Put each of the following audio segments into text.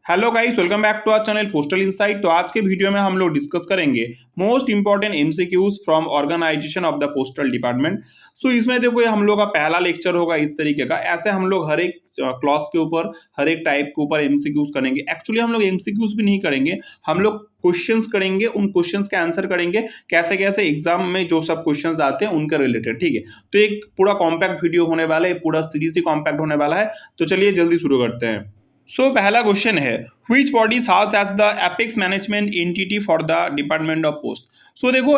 Hello guys, welcome back to our channel postal insight. तो आज के वीडियो में हम लोग डिस्कस करेंगे most important MCQs from organisation of the postal department. So इसमें देखो, ये हम लोग का पहला लेक्चर होगा इस तरीके का। ऐसे हम लोग हर एक क्लॉज के ऊपर, हर एक टाइप के ऊपर एमसीक्यूज करेंगे। एक्चुअली हम लोग एमसीक्यूज भी नहीं करेंगे, हम लोग क्वेश्चंस करेंगे, उन क्वेश्चंस के आंसर करेंगे कैसे कैसे एग्जाम में जो सब क्वेश्चंस आते हैं उनके रिलेटेड। ठीक है, तो एक पूरा कॉम्पैक्ट वीडियो होने वाला है, पूरा सीरीज ही कॉम्पैक्ट होने वाला है। तो चलिए जल्दी शुरू करते हैं। पहला क्वेश्चन है, which body serves as the apex management entity for the department of post. देखो,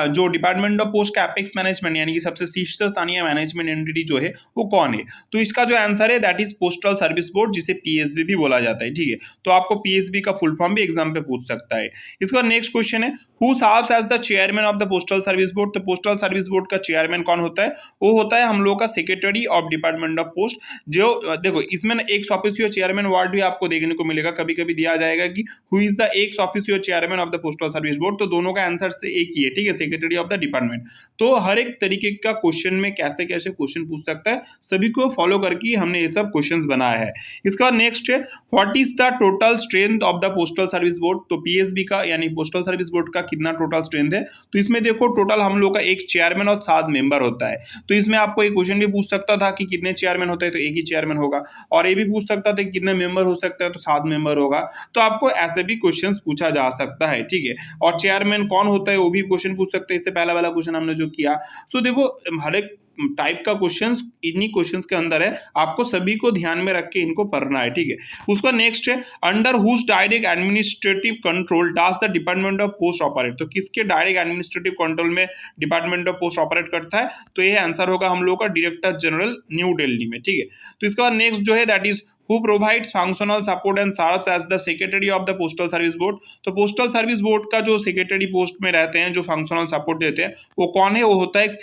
जो डिपार्टमेंट ऑफ पोस्ट का एपेक्स मैनेजमेंट यानी कि सबसे शीर्ष स्थानीय मैनेजमेंट एंटिटी जो है वो कौन है। तो इसका जो आंसर है that is postal service board, जिसे पीएसबी भी बोला जाता है। ठीक है, तो आपको पीएसबी का फुल फॉर्म भी एग्जाम पे पूछ सकता है। इसका नेक्स्ट क्वेश्चन है, who serves as the chairman of the postal service board. तो पोस्टल सर्विस बोर्ड का चेयरमैन कौन होता है? वो होता है हम लोग का secretary of department of post. जो देखो, इसमें एक्स ऑफिशियो चेयरमैन वार्ड भी आपको देखने को मिलेगा, कभी कभी दिया जाएगा कि who is the ex officio chairman of the postal service board. तो दोनों का आंसर से एक ही है। ठीक है, सेक्रेटरी ऑफ द डिपार्टमेंट। तो हर एक तरीके का क्वेश्चन में कैसे कैसे क्वेश्चन पूछ सकता है, सभी को फॉलो करके हमने ये सब क्वेश्चंस बनाया है। इसका नेक्स्ट है, what is the total strength of the postal service board. तो पीएसबी का यानी पोस्टल सर्विस बोर्ड का कितना टोटल स्ट्रेंथ है। तो इसमें देखो, टोटल हम लोग का एक चेयरमैन और 7 मेंबर होता है। तो इसमें आपको एक क्वेश्चन भी पूछ सकता था कि कितने चेयरमैन होते हैं, तो एक ही चेयरमैन होगा। और ये भी पूछ सकता था कि कितने मेंबर हो सकते हैं, तो 7 मेंबर होगा। तो आपको ऐसे भी क्वेश्चंस पूछा जा सकता है। ठीक है, और चेयरमैन कौन होता है वो भी क्वेश्चन पूछ सकते हैं। इससे पहला वाला क्वेश्चन हमने जो किया। देखो, हर एक टाइप का क्वेश्चंस इन्हीं क्वेश्चंस के अंदर है, आपको सभी को ध्यान में रख के इनको पढ़ना है। ठीक है, उसका नेक्स्ट है, under whose direct administrative control does the department of post operate. तो किसके डायरेक्ट एडमिनिस्ट्रेटिव कंट्रोल में डिपार्टमेंट ऑफ पोस्ट ऑपरेट करता है। तो ये आंसर होगा हम लोग का डायरेक्टर जनरल, न्यू दिल्ली में। ठीक है, तो इसका नेक्स्ट जो है that is who provides functional support and serves as the secretary of the postal service board। तो पोस्टल सर्विस बोर्ड का जो सेक्रेटरी पोस्ट में रहते हैं, जो फंक्शनल सपोर्ट देते हैं, वो कौन है? वो होता है एक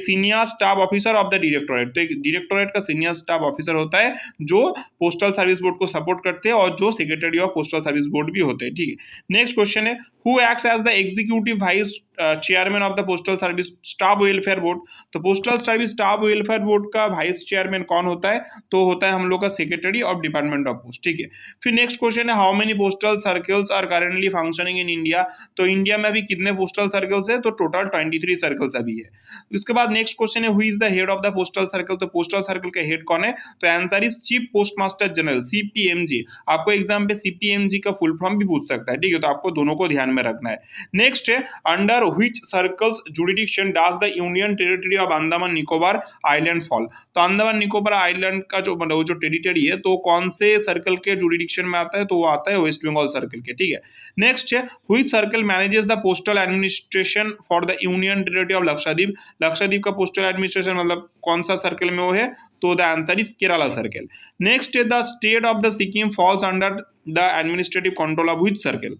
senior staff officer of the directorate. तो एक डायरेक्टोरेट का सीनियर स्टाफ ऑफिसर होता है जो पोस्टल सर्विस बोर्ड को सपोर्ट करते हैं, और जो secretary of postal service board भी होते हैं। ठीक है, नेक्स्ट क्वेश्चन है, who acts as the executive vice chairman of the postal service staff welfare board. तो postal service staff welfare board का वाइस चेयरमैन कौन होता है? तो होता है हम लोग का secretary of department of post. ठीक है, फिर नेक्स्ट क्वेश्चन है, how many postal circles are currently functioning in India. तो इंडिया में अभी कितने पोस्टल सर्कल्स है? तो टोटल 23 सर्कल्स अभी है। उसके बाद नेक्स्ट क्वेश्चन है, who is the head of the postal circle. तो पोस्टल सर्कल का हेड कौन है? तो answer is chief postmaster general, CPMG. आपको एग्जाम पे सीपीएमजी का फुल फॉर्म भी पूछ सकता है। ठीक है, तो आपको दोनों को ध्यान में रखना है। नेक्स्ट है, under which circles jurisdiction does the union territory of Andaman Nicobar island fall. तो अंडमान निकोबार आइलैंड का जो मतलब जो टेरिटरी है, तो कौन से सर्कल के जुरिडिक्शन में आता है? तो वो आता है वेस्ट बंगाल सर्कल के। ठीक है, नेक्स्ट है, which circle manages the postal administration for the union territory of Lakshadweep. Lakshadweep का पोस्टल एडमिनिस्ट्रेशन मतलब कौन सा सर्कल में वो है? तो the answer is Kerala circle. Next है, the state of the Sikkim falls under the administrative control of which circle.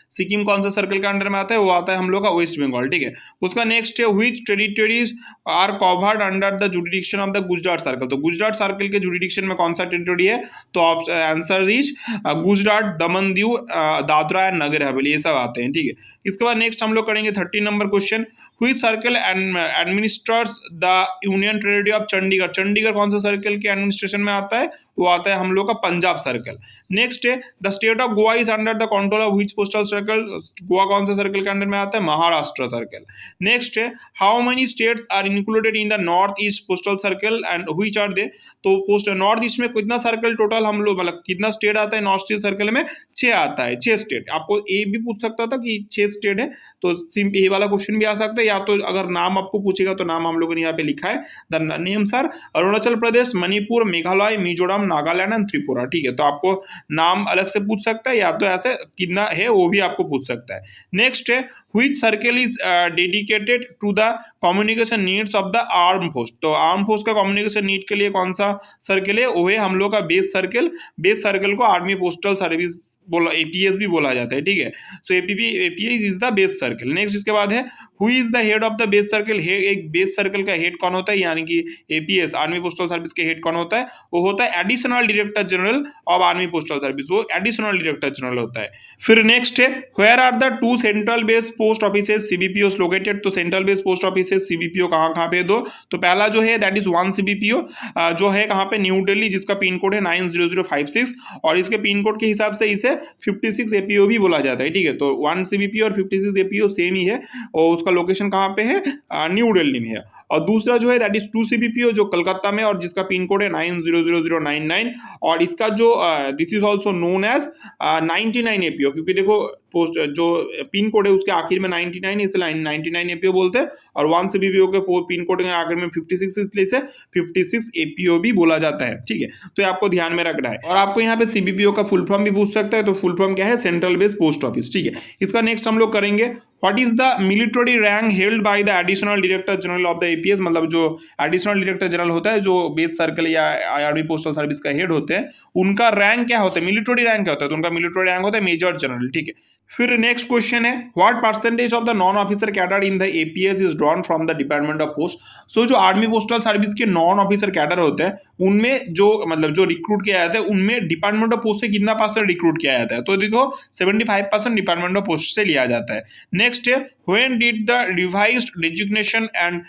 Sikkim कौन सा सर्कल के अंडर में आता है? वो आता है हम लोग का वेस्ट बंगाल। ठीक है, उसका नेक्स्ट है, which territories are covered under the jurisdiction of the Gujarat circle. तो गुजरात सर्कल के जुरिडिक्शन में कौन सा टेरिटरी है? तो answer is Gujarat, Daman Diu, Dadra and Nagar Haveli, ये सब आते हैं। ठीक है, इसके बाद नेक्स्ट हम लोग करेंगे 13 number question, which circle administrates the union territory of Chandigarh. Chandigarh कौन सा सर्कल के एडमिनिस्ट्रेशन में आता है? वो आता है हम लोग का पंजाब सर्कल। नेक्स्ट है, the state of Goa is under the control of which postal circle. Goa कौन सा सर्कल के अंडर में आता है? महाराष्ट्र सर्कल। नेक्स्ट है, how many states are included in the north east postal circle and which are they. तो post north east में कितना सर्कल टोटल हम लोग मतलब कितना स्टेट आता है नॉर्थ ईस्ट सर्कल में? 6 आता है, 6 स्टेट। आपको ये भी पूछ सकता था कि 6 स्टेट है, तो ये वाला क्वेश्चन भी आ सकता है। या तो अगर नाम आपको पूछेगा तो नाम हम लोगों ने यहाँ पे लिखा है, the names are Arunachal Pradesh, Manipur, Meghalaya, Mizoram, Nagaland and Tripura. ठीक है, तो आपको नाम अलग से पूछ सकता है, या तो ऐसे कितना है वो भी आपको पूछ सकता है। नेक्स्ट है, which circle is dedicated to the communication needs of the arm force. तो आर्म फोर्स का कम्युनिकेशन नीड के लिए कौन सा सर्कल है? वो है हम लोग का बेस सर्कल। बेस सर्कल को आर्मी पोस्टल सर्विस बोला, एपीएस भी बोला जाता है, ठीक है। So APS is the base circle. Next इसके बाद है who is the head of the base circle. एक बेस सर्कल का हेड कौन होता है, यानी कि एपीएस आर्मी पोस्टल सर्विस के हेड कौन होता है, वो होता है additional director general of army postal service, वो एडिशनल डायरेक्टर जनरल होता है। फिर नेक्स्ट है where are the two central base post offices CBPO located. तो central base post offices CBPO कहाँ कहाँ पे, दो। तो पहला जो है दैट इज वन सीबीपीओ जो है कहाँ पे, न्यू दिल्ली, जिसका पिन कोड है 90056 और इसके पिन कोड के हिसाब से इसे 56 एपीओ भी बोला जाता है, ठीक है। तो 1 सीबीपीओ और 56 एपीओ सेम ही है और उसका लोकेशन कहाँ पे है, न्यू दिल्ली में है। और दूसरा जो है दैट इज 2 सीबीपीओ जो कलकत्ता में और जिसका पिन कोड है 900099 और इसका जो this is also known as 99 APO, क्योंकि देखो पोस्ट जो पिन कोड है उसके आखिर में 99 इसलिए 99 एपीओ बोलते हैं और 1 सीबीपीओ के पिन कोड के आखिर में 56 इसलिए इसे 56 एपीओ भी बोला जाता है, ठीक है। तो ये आपको ध्यान में रखना है। और आपको यहाँ पे सीबीपीओ का फुल फॉर्म भी पूछ सकता है, तो फुल फॉर्म क्या है, सेंट्रल बेस पोस्ट ऑफिस, ठीक है। इसका नेक्स्ट हम लोग करेंगे what is the military rank held by the additional director general of the APS. मतलब जो एडिशनल डायरेक्टर जनरल होता है, जो बेस सर्कल या आर्मी पोस्टल सर्विस का हेड होते हैं, उनका रैंक क्या होता है, मिलिट्री रैंक क्या होता है, तो उनका मिलिट्री रैंक होता है मेजर जनरल, ठीक है। फिर नेक्स्ट क्वेश्चन है what percentage of the non officer cadre in the APS is drawn from the department of post. So जो आर्मी पोस्टल सर्विस के नॉन ऑफिसर कैडर होते हैं उनमें जो मतलब जो रिक्रूट किया जाता है उनमें डिपार्टमेंट ऑफ पोस्ट से कितना परसेंट रिक्रूट किया जाता है, तो देखो 75% डिपार्टमेंट ऑफ पोस्ट से लिया जाता है। नेक्स्ट है when did the revised designation and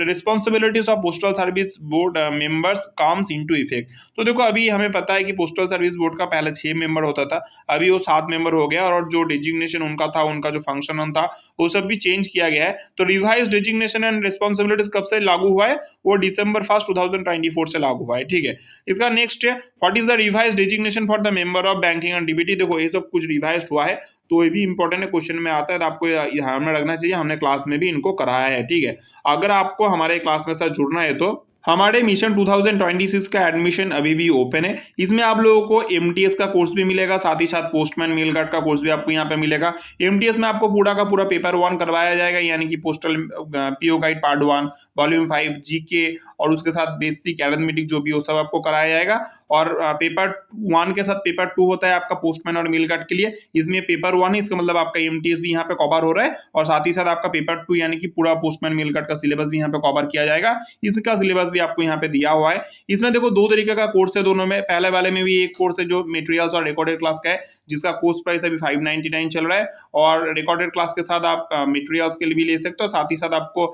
responsibilities of postal service board members comes into effect। तो देखो अभी हमें पता है कि पोस्टल सर्विस बोर्ड का पहले 6 मेंबर होता था, अभी वो 7 मेंबर हो गया और जो डेजिग्नेशन उनका था, उनका जो फंक्शन था वो सब भी चेंज किया गया है। तो रिवाइज डेजिग्नेशन एंड रिस्पॉन्सिबिलिटीज कब से लागू हुआ है, वो December 1, 2024 से लागू हुआ है, ठीक है। इसका नेक्स्ट है what is the revise designation for the member of banking and DBT. देखो ये सब कुछ रिवाइज हुआ है, तो ये भी इंपॉर्टेंट है, क्वेश्चन में आता है, तो आपको ध्यान में रखना चाहिए, हमने क्लास में भी इनको कराया है, ठीक है। अगर आपको हमारे क्लास में साथ जुड़ना है तो हमारे मिशन 2026 का एडमिशन अभी भी ओपन है। इसमें आप लोगों को एमटीएस का कोर्स भी मिलेगा, साथ ही साथ पोस्टमैन मेल गार्ड का कोर्स भी आपको यहाँ पे मिलेगा। एमटीएस में आपको पूरा का पूरा पेपर 1 करवाया जाएगा, यानी कि postal PO guide part 1 volume 5 GK और उसके साथ बेसिक अरिथमेटिक जो भी हो सब आपको कराया जाएगा। और पेपर 1 के साथ पेपर 2 होता है आपका पोस्टमैन और मेल गार्ड के लिए, इसमें पेपर 1 है, इसका मतलब आपका एमटीएस भी यहाँ पे कवर हो रहा है और साथ ही साथ आपका पेपर 2 यानी कि पूरा पोस्टमैन मेल गार्ड का सिलेबस भी यहाँ पे कवर किया जाएगा। इसका सिलेबस आपको यहाँ पे दिया हुआ है। इसमें देखो 2 तरीके का कोर्स है दोनों में। पहले वाले में भी एक कोर्स है जो मटेरियल्स और रिकॉर्डेड क्लास का है, जिसका कोर्स प्राइस अभी 599 चल रहा है और रिकॉर्डेड क्लास के साथ आप मटेरियल्स के लिए भी ले सकते हो, साथ ही साथ आपको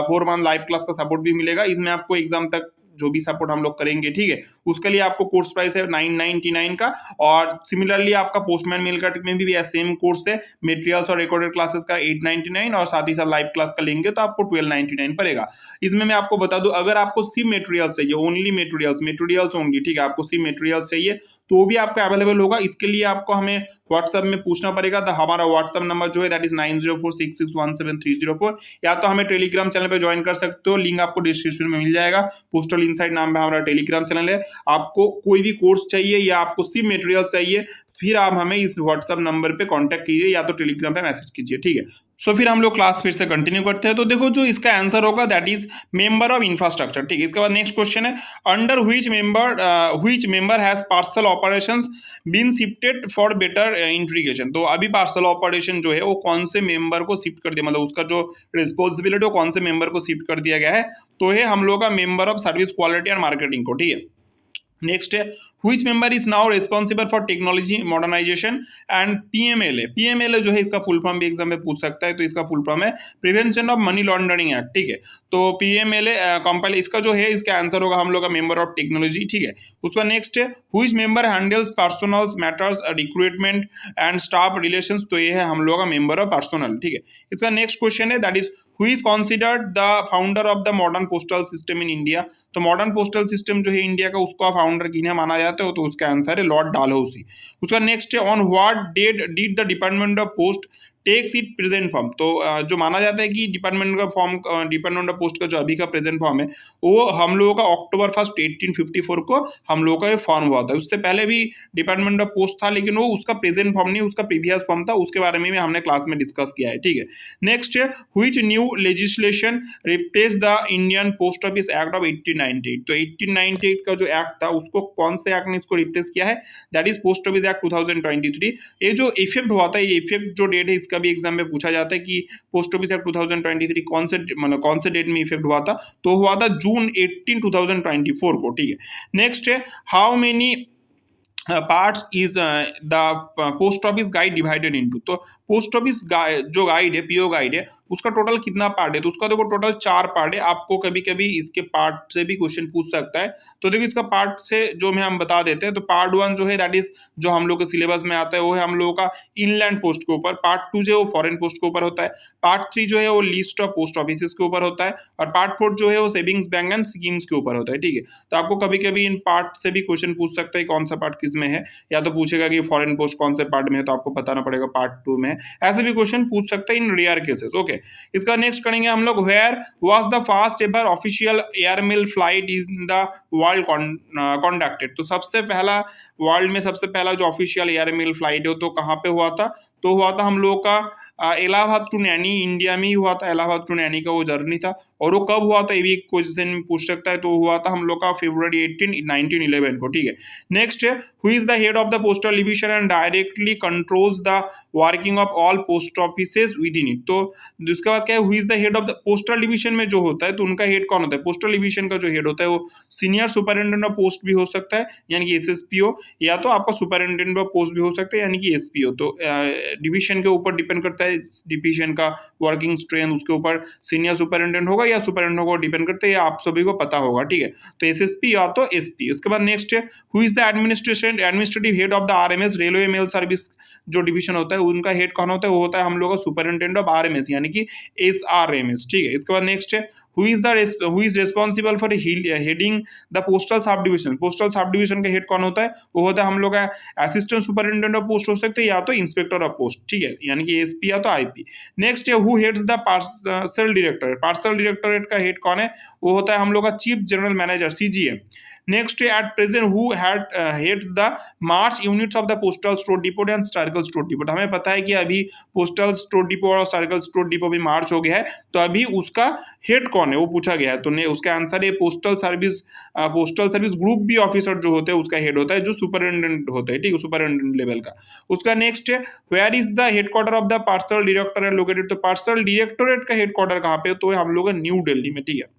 4 मंथ लाइव क्लास का सपोर्ट भी मिलेगा। इसमें आपको एग्जाम तक जो भी सपोर्ट हम लोग करेंगे, ठीक है, उसके लिए आपको कोर्स प्राइस है 999 का। और सिमिलरली आपका पोस्टमैन मेल गार्ड में भी सेम कोर्स है, मटेरियल्स और रिकॉर्डेड क्लासेस का 899 और साथ ही साथ लाइव क्लास का लेंगे तो आपको 1299 पड़ेगा। इसमें मैं आपको बता दूं, अगर आपको सिर्फ मटेरियल्स चाहिए, ओनली मटेरियल्स होंगी, ठीक है, आपको सिर्फ मटेरियल्स चाहिए तो भी आपका अवेलेबल होगा। इसके लिए आपको हमें व्हाट्सएप में पूछना पड़ेगा। तो हमारा व्हाट्सएप नंबर जो है दैट इज 9046617304, या तो हमें टेलीग्राम चैनल पे ज्वाइन कर सकते हो, लिंक आपको डिस्क्रिप्शन में मिल जाएगा। पोस्टल इनसाइट नाम पे हमारा टेलीग्राम चैनल है। आपको कोई भी कोर्स चाहिए या आपको सिर्फ मटेरियल्स चाहिए, फिर आप हमें इस व्हाट्सएप नंबर पे कांटेक्ट कीजिए या तो टेलीग्राम पे मैसेज कीजिए, ठीक है। सो फिर हम लोग क्लास फिर से कंटिन्यू करते हैं। तो देखो जो इसका आंसर होगा that is member of infrastructure, ठीक है। इसके बाद नेक्स्ट क्वेश्चन है under which member has parcel operations been shifted for better integration. तो अभी पार्सल ऑपरेशन जो है वो कौन से मेंबर को शिफ्ट कर दिया, मतलब उसका जो रिस्पॉन्सिबिलिटी वो कौन से मेंबर को शिफ्ट कर दिया गया है, तो है हम लोग का member of service quality and marketing को, ठीक है। नेक्स्ट है which member is now responsible for technology modernisation and PMLA. PMLA जो है इसका फुल फॉर्म भी एग्जाम में पूछ सकता है, तो इसका फुल फॉर्म है prevention of money laundering act, ठीक है। तो पीएमएलए कंपाइल इसका जो है इसका आंसर होगा हम लोग का मेंबर ऑफ टेक्नोलॉजी, ठीक है। उसका नेक्स्ट है which member handles personal matters recruitment and staff relations, तो ये है हम लोग का मेंबर ऑफ पर्सनल, ठीक है। इसका नेक्स्ट क्वेश्चन है that is who is considered the founder of the modern postal system in India। तो मॉडर्न पोस्टल सिस्टम जो है इंडिया का उसका फाउंडर किन्हें माना जाता है, तो उसका आंसर है लॉर्ड डालहौसी। उसका नेक्स्ट है on what date did the department of post takes it present form. तो जो माना जाता है कि डिपार्टमेंट का फॉर्म, डिपार्टमेंट ऑफ पोस्ट का जो अभी का प्रेजेंट फॉर्म है वो हम लोगों का अक्टूबर 1 1854 को हम लोगों का ये फॉर्म हुआ था। उससे पहले भी डिपार्टमेंट ऑफ पोस्ट था, लेकिन वो उसका प्रेजेंट फॉर्म नहीं, उसका प्रीवियस फॉर्म था। उसके बारे में भी हमने क्लास में डिस्कस किया है, ठीक है। नेक्स्ट है which new legislation replace the Indian post office act of 1898। तो 1898 का जो एक्ट था उसको कौन से एक्ट ने इसको रिप्लेस किया है? That is post office act 2023। ये जो इफेक्ट हुआ था, ये इफेक्ट जो डेट है इसका भी एग्जाम में पूछा जाता है कि पोस्ट ऑफिस एक्ट 2023 कौन से डेट में इफेक्ट हुआ था? तो हुआ था जून 18 2024 को, ठीक है। नेक्स्ट है how many parts is the post office guide divided into. तो पोस्ट ऑफिस जो गाइड है, पीओ गाइड है, उसका टोटल कितना पार्ट है? तो उसका देखो टोटल 4 पार्ट है। आपको कभी कभी इसके पार्ट से भी क्वेश्चन पूछ सकता है। तो देखो इसका पार्ट से जो हम बता देते हैं। तो पार्ट 1 जो है दैट इज जो हम लोग के सिलेबस में आता है वो है हम लोगों का इनलैंड पोस्ट के ऊपर। पार्ट 2 जो है वो फॉरेन पोस्ट के ऊपर होता है। पार्ट 3 जो है वो लिस्ट ऑफ पोस्ट ऑफिस के ऊपर होता है। और पार्ट 4 जो है वो सेविंग्स बैंक एंड स्कीम्स के ऊपर होता है, ठीक है। तो आपको कभी कभी इन पार्ट से भी क्वेश्चन पूछ सकता है कौन सा पार्ट किस में है, या तो पूछेगा कि फॉरेन पोस्ट कौन से पार्ट में है, तो आपको बताना पड़ेगा पार्ट 2 में। ऐसे भी क्वेश्चन पूछ सकते हैं इन रेयर केसेस, ओके। इसका नेक्स्ट करेंगे हम लोग where was the first ever official airmail flight in the world conducted. तो सबसे पहला वर्ल्ड में सबसे पहला जो ऑफिशियल एयरमेल फ्लाइट है तो कहाँ पे हुआ था? तो हुआ था हम लोग का इलाहाबाद टू नैनी, इंडिया में ही हुआ था। इलाहाबाद टू नैनी का वो जर्नी था। और वो कब हुआ था ये भी क्वेश्चन में पूछ सकता है। तो हुआ था हम लोग का February 18 1911 को, ठीक है। नेक्स्ट है who is the head of the postal division and directly controls the working of all post offices with in it. तो उसके बाद क्या है, who is the head of the postal division में जो होता है तो उनका हेड कौन होता है? पोस्टल डिवीजन का जो हेड होता है वो सीनियर सुपरिटेंडेंट ऑफ पोस्ट भी हो सकता है यानी कि SSPO, या तो आपका सुपरिटेंडेंट ऑफ पोस्ट भी हो सकता है यानी कि SPO। तो डिवीजन के ऊपर डिपेंड करता है डिवीजन का वर्किंग स्ट्रेंथ, उसके ऊपर सीनियर सुपरिटेंडेंट होगा या सुपरिटेंडेंट होगा, डिपेंड करता है, आप सभी को पता होगा, ठीक है। तो SSP या तो SP। उसके बाद नेक्स्ट है who is the administrative head of the RMS railway mail service जो डिवीजन होता है उनका हेड कौन होता है? वो होता है हम लोग का सुपरिटेंडेंट ऑफ RMS यानी कि SRMS, ठीक है। इसके बाद नेक्स्ट है who is responsible for heading the postal sub division. Postal sub division का हेड कौन होता है? वो होता है हम लोग का असिस्टेंट सुपरिटेंडेंट ऑफ पोस्ट हो सकते हैं या तो इंस्पेक्टर ऑफ पोस्ट, ठीक है, यानी कि SP या तो IP। नेक्स्ट है who heads the parcel directorate. Parcel directorate का हेड कौन है? वो होता है हम लोग का chief general manager CGM। Next at present who heads the March units of the postal store depot and circle store depot. हमें पता है कि अभी पोस्टल स्टोर डिपो और सर्कल स्टोर डिपो भी मार्च हो गया है, तो अभी उसका हेड कौन है वो पूछा गया है। तो उसका आंसर है postal service group B officer जो होते हैं उसका हेड होता है, जो सुपरिटेंडेंट होता है, ठीक है, सुपरिटेंडेंट लेवल का। उसका नेक्स्ट है where is the headquarter of the parcel directorate located. तो पार्सल डायरेक्टोरेट का हेडक्वार्टर कहाँ पे? तो हम लोग न्यू दिल्ली में, ठीक है।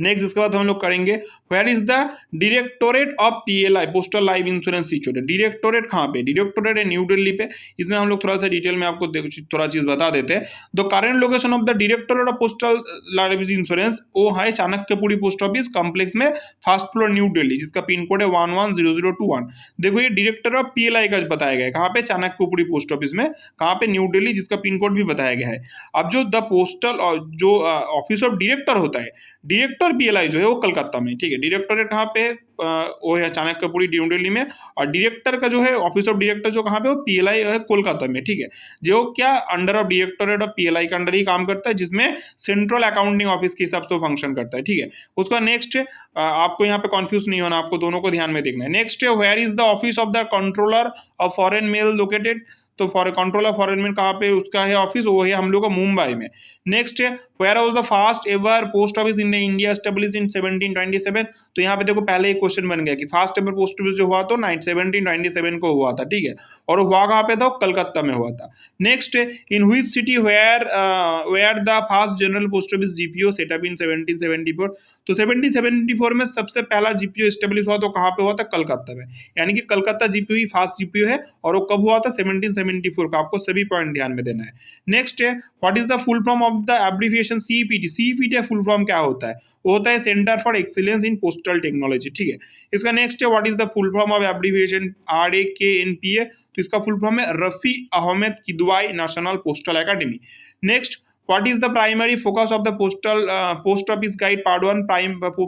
नेक्स्ट इसके बाद हम लोग करेंगे where is the directorate of PLI postal life insurance situated. Directorate कहाँ पे? डायरेक्टोरेट है न्यू दिल्ली पे। इसमें हम लोग थोड़ा सा डिटेल में आपको थोड़ा चीज बता देते हैं। The current location of the directorate of postal life insurance वो है चाणक्यपुरी पोस्ट ऑफिस कॉम्प्लेक्स में, फर्स्ट फ्लोर न्यू दिल्ली, जिसका पिन कोड है 110021। देखो ये डायरेक्टर ऑफ PLI का बताया गया है कहाँ पे? चाणक्यपुरी पोस्ट ऑफिस में, कहाँ पे? न्यू दिल्ली, जिसका पिन कोड भी बताया गया है। अब जो द पोस्टल जो ऑफिस ऑफ डायरेक्टर होता है, डायरेक्टर PLI जो है वो कलकत्ता में, ठीक है। डायरेक्टोरेट कहाँ पे? वो है चाणक्यपुरी न्यू दिल्ली में। और डायरेक्टर का जो है ऑफिस ऑफ डायरेक्टर जो कहाँ पे? वो PLI है कोलकाता में, ठीक है। जो क्या under of directorate of PLI के अंडर ही काम करता है, जिसमें सेंट्रल अकाउंटिंग ऑफिस के हिसाब से फंक्शन करता है, ठीक है। उसका नेक्स्ट है आपको यहाँ पे कंफ्यूज नहीं होना, आपको दोनों को ध्यान में देखना है। नेक्स्ट है where is the office of the controller of foreign mail located. तो कंट्रोलर फॉरेन मेल कहाँ पे उसका है ऑफिस? वो है हम लोग का मुंबई में। नेक्स्ट है where was the first ever post office in the India established in 1727। तो यहाँ पे देखो पहले एक क्वेश्चन बन गया कि फर्स्ट एवर पोस्ट ऑफिस जो हुआ तो 1727 को हुआ था, ठीक है। और हुआ कहाँ पे था? कलकत्ता में हुआ था। नेक्स्ट है in which city where the first general post office GPO set up in 1774। तो 1774 में सबसे पहला GPO एस्टेब्लिश हुआ तो कहाँ पे हुआ था? कलकत्ता में, यानी कि कलकत्ता GPO ही फर्स्ट GPO है। और वो कब हुआ था? 1774 का। आपको सभी पॉइंट ध्यान में देना है। नेक्स्ट है what is the full form of the abbreviation CPT। CPT full form क्या होता है? वो होता है centre for excellence in postal technology, ठीक है। इसका नेक्स्ट है what is the full form of abbreviation RAKNPA। तो इसका फुल फॉर्म है Rafi Ahmed Kidwai national postal academy. Next what is the primary focus of the post office guide part 1।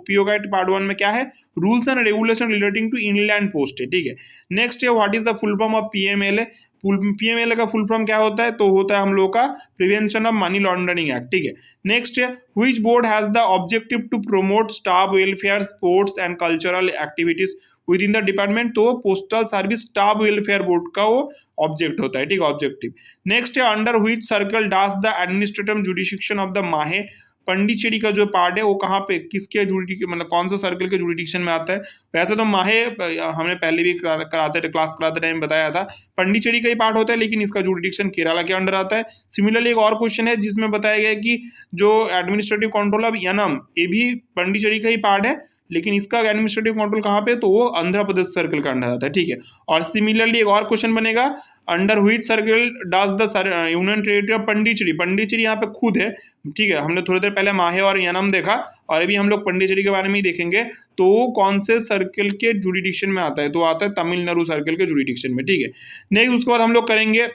PO guide part 1 में क्या है? Rules and regulation relating to inland post है, ठीक है। नेक्स्ट है what is the full form of PMLA। PMLA का full form क्या होता है, तो होता है हम लोग का prevention of money laundering act, ठीक है। नेक्स्ट है which board has the objective to promote staff welfare, sports and cultural activities within the department, तो postal service staff welfare board का वो ऑब्जेक्ट होता है, ठीक है, ऑब्जेक्टिव। नेक्स्ट है under which circle does the administrative jurisdiction of the Mahe, Pondicherry का जो पार्ट है वो कहाँ पे, किसके जुडिडिक्शन, मतलब कौन सा सर्कल के जुडिडिक्शन में आता है। वैसे तो माहे हमने पहले भी कराते क्लास कराते टाइम बताया था, पंडिचेरी का ही पार्ट होता है, लेकिन इसका जुडिडिक्शन केरला के अंडर आता है। सिमिलरली एक और क्वेश्चन है जिसमें बताया गया है कि जो एडमिनिस्ट्रेटिव कंट्रोल ऑफ यानम, ये भी पंडिचेरी का ही पार्ट है, लेकिन इसका एडमिनिस्ट्रेटिव कंट्रोल कहाँ पे, तो वो आंध्र प्रदेश सर्कल का अंडर आता है, ठीक है। और सिमिलरली एक और क्वेश्चन बनेगा under which circle does the union territory of Pondicherry, Pondicherry यहाँ पे खुद है, ठीक है। हमने थोड़ी देर पहले माहे और यानम देखा, और अभी हम लोग पंडिचेरी के बारे में ही देखेंगे, तो वो कौन से सर्कल के जुडिडिक्शन में आता है, तो आता है तमिलनाडु सर्कल के जुडिडिक्शन में, ठीक है। नेक्स्ट उसके बाद हम लोग करेंगे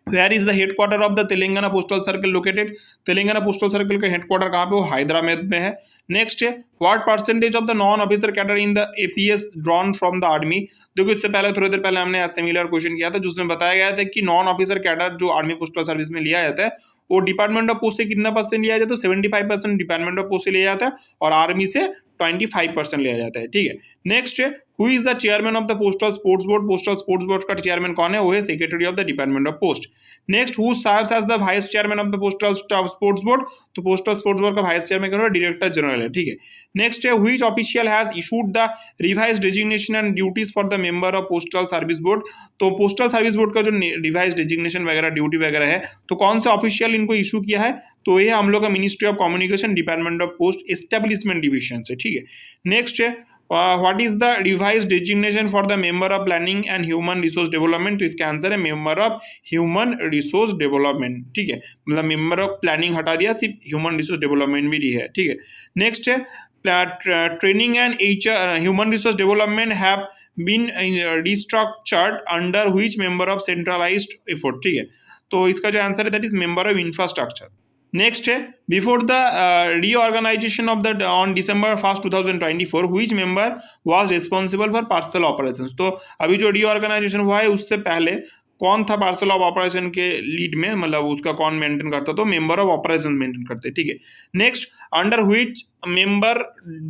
Where is the headquarter of the Telangana postal circle located, Telangana postal circle का हेडक्वार्टर कहाँ पे, वो हैदराबाद में है। नेक्स्ट है what percentage of the non officer cadre in the APS drawn from the army. देखो इससे पहले थोड़ी देर पहले हमने सिमिलर क्वेश्चन किया था जिसमें बताया गया था कि नॉन ऑफिसर कैडर जो आर्मी पोस्टल सर्विस में लिया जाता है वो डिपार्टमेंट ऑफ पोस्ट से कितना परसेंट लिया जाता है, तो 75% डिपार्टमेंट ऑफ पोस्ट से लिया जाता है और आर्मी से 25% लिया जाता है, ठीक है। नेक्स्ट है who is the chairman of the postal sports board, postal sports board का चेयरमैन कौन है, वो है secretary of the department of post. Next who serves as the vice chairman of the postal sports board, तो postal sports board का vice chairman कौन है, director general है, ठीक है। नेक्स्ट है which official has issued the revised designation and duties for the member of postal service board, तो postal service board का जो रिवाइज्ड डेजिग्नेशन वगैरह ड्यूटी वगैरह है, तो कौन सा ऑफिशियल इनको इशू किया है, तो ये हम लोग का ministry of communication department of post establishment division से, ठीक है। नेक्स्ट है what is the revised designation for the member of planning and human resource development, तो इसका आंसर है member of human resource development, ठीक है। मतलब मेंबर ऑफ प्लानिंग हटा दिया, सिर्फ ह्यूमन रिसोर्स डेवलपमेंट भी है, ठीक है। नेक्स्ट है training and human resource development have been restructured under which member of centralized effort, ठीक है। तो इसका जो आंसर है that is member of infrastructure. Next है before the reorganisation of the on December 1st 2024 which member was responsible for parcel operations, तो अभी जो रीऑर्गेनाइजेशन हुआ है उससे पहले कौन था पार्सल ऑफ ऑपरेशन के लीड में, मतलब उसका कौन मेंटेन करता, तो मेंबर ऑफ ऑपरेशन मेंटेन करते, ठीक है। Next under which member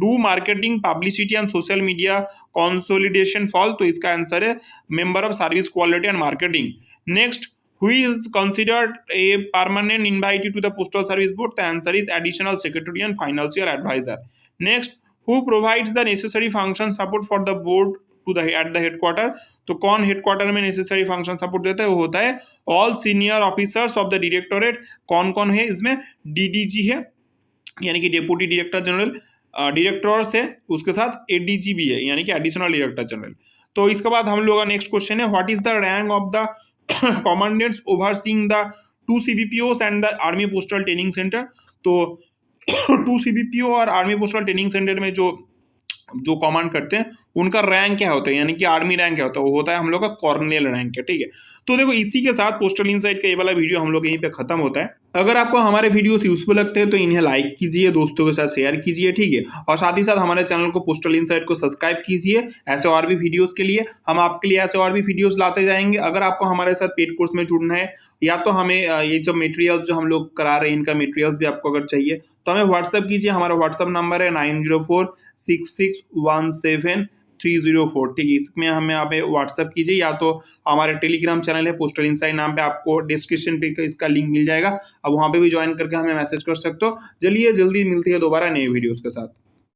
do marketing publicity and social media consolidation fall, तो इसका आंसर है member of service quality and marketing. Next who is considered a permanent invitee to the postal service board, the answer is additional secretary and financial advisor. Next who provides the necessary function support for the board to the at the headquarter, तो कौन headquarter में necessary function support देता है, वो होता है all senior officers of the directorate. कौन कौन है इसमें, डीडीजी है यानी कि डेप्यूटी डायरेक्टर जनरल, डायरेक्टर से उसके साथ एडीजी भी है यानी कि एडिशनल डायरेक्टर जनरल। तो इसके बाद हम लोग का नेक्स्ट क्वेश्चन है what is the rank of the commandants overseeing the 2 CBPOs and the Army Postal Training Center, तो 2 CBPO और आर्मी पोस्टल ट्रेनिंग सेंटर में जो कमांड करते हैं उनका रैंक क्या होता है, यानी कि आर्मी रैंक क्या होता है, वो होता है हम लोग का कॉर्नेल रैंक है, ठीक है। तो देखो इसी के साथ पोस्टल इनसाइट का ये वाला वीडियो हम लोग यहीं पे खत्म होता है। अगर आपको हमारे वीडियोस यूजफुल लगते हैं तो इन्हें लाइक कीजिए, दोस्तों के साथ शेयर कीजिए, ठीक है। और साथ ही साथ हमारे चैनल को पोस्टल इनसाइट को सब्सक्राइब कीजिए ऐसे और भी वीडियोस के लिए। हम आपके लिए ऐसे और भी वीडियोस लाते जाएंगे। अगर आपको हमारे साथ पेड कोर्स में जुड़ना है या तो हमें ये जो मटेरियल्स जो हम लोग करा रहे हैं इनका मटेरियल्स भी आपको अगर चाहिए तो हमें व्हाट्सएप कीजिए। हमारा व्हाट्सएप नंबर है 9046617304, ठीक है। इसमें हमें आप व्हाट्सएप कीजिए या तो हमारे टेलीग्राम चैनल है पोस्टल इनसाइट नाम पे, आपको डिस्क्रिप्शन पे इसका लिंक मिल जाएगा, अब वहां पे भी ज्वाइन करके हमें मैसेज कर सकते हो। चलिए जल्दी मिलती है दोबारा नए वीडियोस के साथ।